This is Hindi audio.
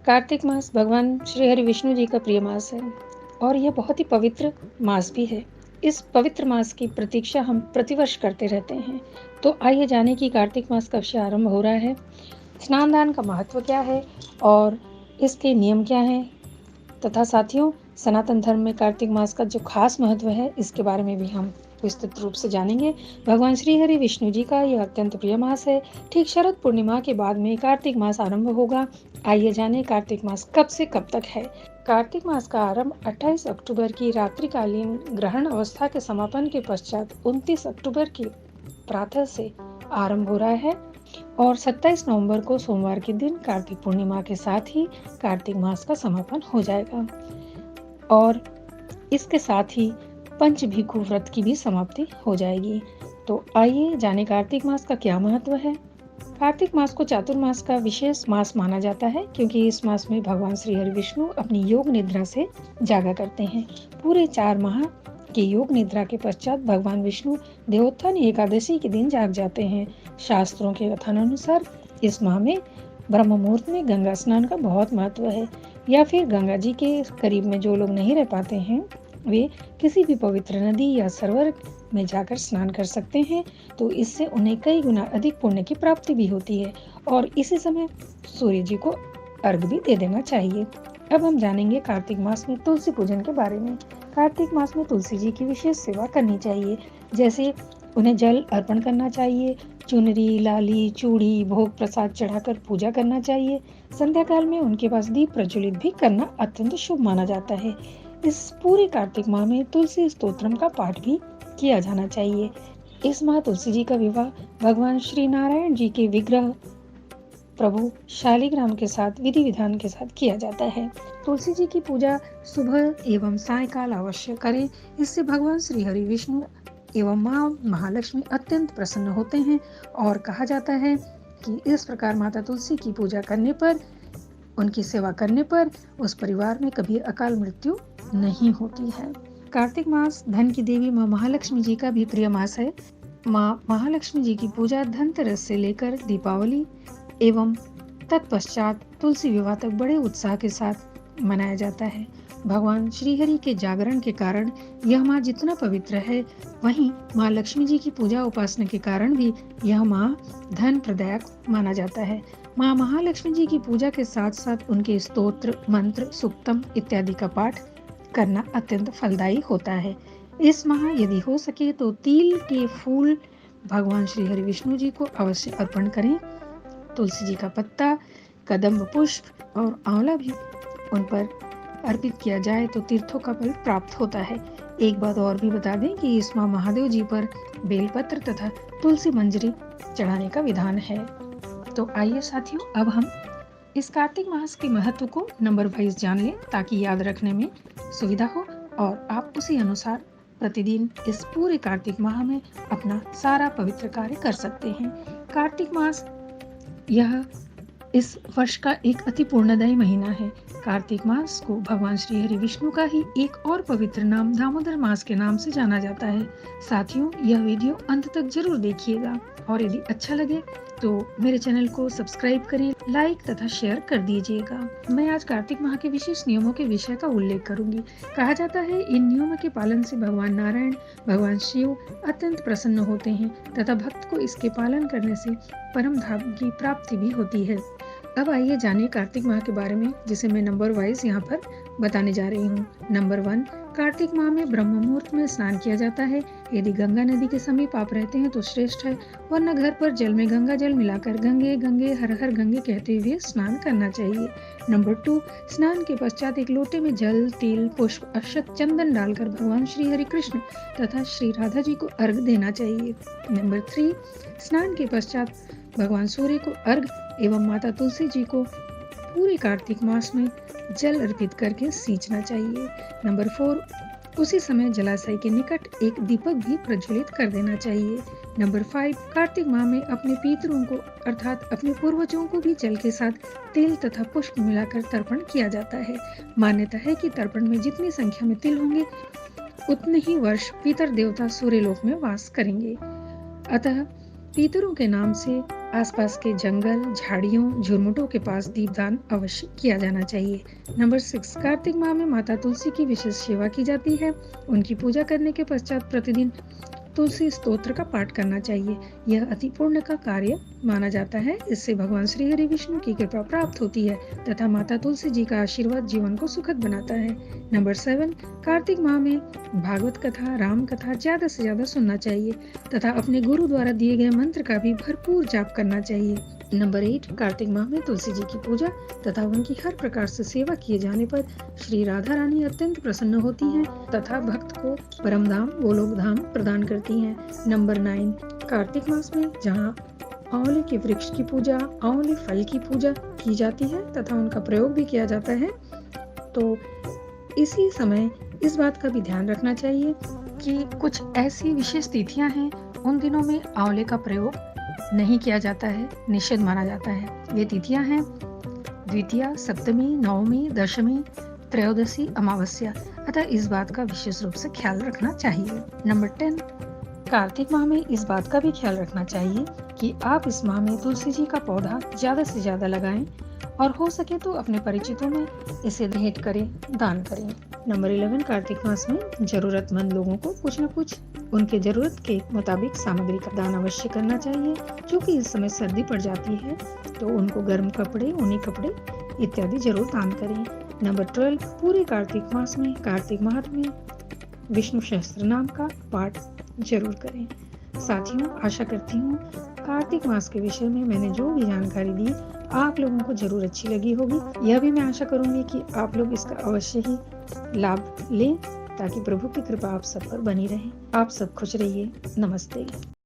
कार्तिक मास भगवान श्री हरि विष्णु जी का प्रिय मास है और यह बहुत ही पवित्र मास भी है। इस पवित्र मास की प्रतीक्षा हम प्रतिवर्ष करते रहते हैं। तो आइए जाने कि कार्तिक मास कब से आरंभ हो रहा है, स्नान दान का महत्व क्या है और इसके नियम क्या हैं, तथा साथियों सनातन धर्म में कार्तिक मास का जो खास महत्व है इसके बारे में भी हम विस्तृत रूप से जानेंगे। भगवान श्री हरि विष्णु जी का यह अत्यंत प्रिय मास है। ठीक शरद पूर्णिमा के बाद में कार्तिक मास आरंभ होगा। आइए जाने कार्तिक मास कब से कब तक है। कार्तिक मास का आरंभ 28 अक्टूबर की रात्रिकालीन ग्रहण अवस्था के समापन के पश्चात 29 अक्टूबर की प्रातः से आरंभ हो रहा है और 27 नवंबर को सोमवार के दिन कार्तिक पूर्णिमा के साथ ही कार्तिक मास का समापन हो जाएगा और इसके साथ ही पंचभिक्षु व्रत की भी समाप्ति हो जाएगी। तो आइए जाने कार्तिक मास का क्या महत्व है। कार्तिक मास को चातुर्मास का विशेष मास माना जाता है क्योंकि इस मास में भगवान श्री हरि विष्णु अपनी योग निद्रा से जागा करते हैं। पूरे 4 माह की योग निद्रा के पश्चात भगवान विष्णु देवोत्थान एकादशी के दिन जाग जाते हैं। शास्त्रों के कथन अनुसार इस माह में ब्रह्म मुहूर्त में गंगा स्नान का बहुत महत्व है, या फिर गंगा जी के करीब में जो लोग नहीं रह पाते हैं वे किसी भी पवित्र नदी या सरोवर में जाकर स्नान कर सकते हैं। तो इससे उन्हें कई गुना अधिक पुण्य की प्राप्ति भी होती है और इसी समय सूर्य जी को अर्घ भी दे देना चाहिए। अब हम जानेंगे कार्तिक मास में तुलसी पूजन के बारे में। कार्तिक मास में तुलसी जी की विशेष सेवा करनी चाहिए, जैसे उन्हें जल अर्पण करना चाहिए, चुनरी, लाली, चूड़ी, भोग प्रसाद चढ़ाकर पूजा करना चाहिए। संध्या काल में उनके पास दीप प्रज्वलित भी करना अत्यंत शुभ माना जाता है। इस पूरे कार्तिक माह में तुलसी स्तोत्रम का पाठ भी किया जाना चाहिए। इस माह तुलसी जी का विवाह भगवान श्री नारायण जी के विग्रह प्रभु शालिग्राम के साथ विधि विधान के साथ किया जाता है। तुलसी जी की पूजा सुबह एवं सायकाल अवश्य करें। इससे भगवान श्री हरि विष्णु एवं माँ महालक्ष्मी अत्यंत प्रसन्न होते हैं और कहा जाता है कि इस प्रकार माता तुलसी की पूजा करने पर, उनकी सेवा करने पर उस परिवार में कभी अकाल मृत्यु नहीं होती है। कार्तिक मास धन की देवी माँ महालक्ष्मी जी का भी प्रिय मास है। माँ महालक्ष्मी जी की पूजा धनतेरस से लेकर दीपावली एवं तत्पश्चात तुलसी विवाह तक बड़े उत्साह के साथ मनाया जाता है। भगवान श्री हरि के जागरण के कारण यह माँ जितना पवित्र है, वहीं माँ लक्ष्मी जी की पूजा उपासना के कारण भी यह माँ धन प्रदायक माना जाता है। माँ महालक्ष्मी जी की पूजा के साथ साथ उनके स्तोत्र, मंत्र, सुक्तम इत्यादि का पाठ करना अत्यंत फलदायी होता है। इस माह यदि हो सके तो तिल के फूल भगवान श्री हरि विष्णु जी को अवश्य अर्पण करें। तुलसी जी का पत्ता, कदम्ब पुष्प और आंवला भी उन पर अर्पित किया जाए तो तीर्थों का फल प्राप्त होता है। एक बात और भी बता दें कि इस माह महादेव जी पर बेलपत्र तथा तुलसी मंजरी चढ़ाने का विधान है। तो आइए साथियों, अब हम इस कार्तिक मास के महत्व को नंबर वाइज जान लें ताकि याद रखने में सुविधा हो और आप उसी अनुसार प्रतिदिन इस पूरे कार्तिक माह में अपना सारा पवित्र कार्य कर सकते हैं। कार्तिक मास यह इस वर्ष का एक अति पुण्यदायी महीना है। कार्तिक मास को भगवान श्री हरि विष्णु का ही एक और पवित्र नाम दामोदर मास के नाम से जाना जाता है। साथियों, यह वीडियो अंत तक जरूर देखिएगा और यदि अच्छा लगे तो मेरे चैनल को सब्सक्राइब करें, लाइक तथा शेयर कर दीजिएगा। मैं आज कार्तिक माह के विशेष नियमों के विषय का उल्लेख करूंगी। कहा जाता है इन नियमों के पालन से भगवान नारायण, भगवान शिव अत्यंत प्रसन्न होते हैं तथा भक्त को इसके पालन करने से परम धाम की प्राप्ति भी होती है। अब आइए जानिए कार्तिक माह के बारे में, जिसे मैं नंबर वाइज यहाँ पर बताने जा रही हूँ। नंबर 1, कार्तिक माह में ब्रह्म मुहूर्त में स्नान किया जाता है। यदि गंगा नदी के समीप आप रहते हैं तो श्रेष्ठ है, वरना घर पर जल में गंगा जल मिलाकर गंगे गंगे हर हर गंगे कहते हुए स्नान करना चाहिए। नंबर 2, स्नान के पश्चात एक लोटे में जल, तिल, पुष्प, अक्षत, चंदन डालकर भगवान श्री हरि कृष्ण तथा श्री राधा जी को अर्घ देना चाहिए। नंबर 3, स्नान के पश्चात भगवान सूर्य को अर्घ एवं माता तुलसी जी को पूरे कार्तिक मास में जल अर्पित करके सींचना चाहिए। नंबर 4, उसी समय जलाशय के निकट एक दीपक भी प्रज्वलित कर देना चाहिए। नंबर 5, कार्तिक माह में अपने पितरों को अर्थात अपने पूर्वजों को भी जल के साथ तिल तथा पुष्प मिलाकर तर्पण किया जाता है। मान्यता है कि तर्पण में जितनी संख्या में तिल होंगे उतने ही वर्ष पितर देवता सूर्य लोक में वास करेंगे। अतः पितरों के नाम से आसपास के जंगल, झाड़ियों, झुरमुटों के पास दीपदान अवश्य किया जाना चाहिए। नंबर 6, कार्तिक माह में माता तुलसी की विशेष सेवा की जाती है। उनकी पूजा करने के पश्चात प्रतिदिन तुलसी स्तोत्र का पाठ करना चाहिए। यह अति पुण्य का कार्य माना जाता है। इससे भगवान श्री हरि विष्णु की कृपा प्राप्त होती है तथा माता तुलसी जी का आशीर्वाद जीवन को सुखद बनाता है। नंबर 7, कार्तिक माह में भागवत कथा, राम कथा ज्यादा से ज्यादा सुनना चाहिए तथा अपने गुरु द्वारा दिए गए मंत्र का भी भरपूर जाप करना चाहिए। नंबर 8, कार्तिक माह में तुलसी जी की पूजा तथा उनकी हर प्रकार से सेवा किए जाने पर श्री राधा रानी अत्यंत प्रसन्न होती हैं तथा भक्त को परम धाम गोलोक धाम प्रदान करती हैं। नंबर 9, कार्तिक मास में जहाँ आंवले के वृक्ष की पूजा, आंवले फल की पूजा की जाती है तथा उनका प्रयोग भी किया जाता है, तो इसी समय इस बात का भी ध्यान रखना चाहिए कि कुछ ऐसी विशेष तिथियां हैं, उन दिनों में आंवले का प्रयोग नहीं किया जाता है, निषेध माना जाता है। ये तिथियां हैं द्वितीया, सप्तमी, नवमी, दशमी, त्रयोदशी, अमावस्या, अतः इस बात का विशेष रूप से ख्याल रखना चाहिए। नंबर 10, कार्तिक माह में इस बात का भी ख्याल रखना चाहिए कि आप इस माह में तुलसी जी का पौधा ज्यादा से ज्यादा लगाएं और हो सके तो अपने परिचितों में इसे भेंट करें, दान करें। नंबर 11, कार्तिक मास में जरूरतमंद लोगों को कुछ न कुछ उनके जरूरत के मुताबिक सामग्री का दान अवश्य करना चाहिए। क्योंकि इस समय सर्दी पड़ जाती है तो उनको गर्म कपड़े, ऊनी कपड़े इत्यादि जरूर दान करें। नंबर 12, पूरे कार्तिक मास में कार्तिक माह में विष्णु सहस्त्र नाम का पाठ जरूर करें। साथियों, आशा करती हूँ कार्तिक मास के विषय में मैंने जो भी जानकारी दी आप लोगों को जरूर अच्छी लगी होगी। यह भी मैं आशा करूंगी कि आप लोग इसका अवश्य ही लाभ लें ताकि प्रभु की कृपा आप सब पर बनी रहे। आप सब खुश रहिए। नमस्ते।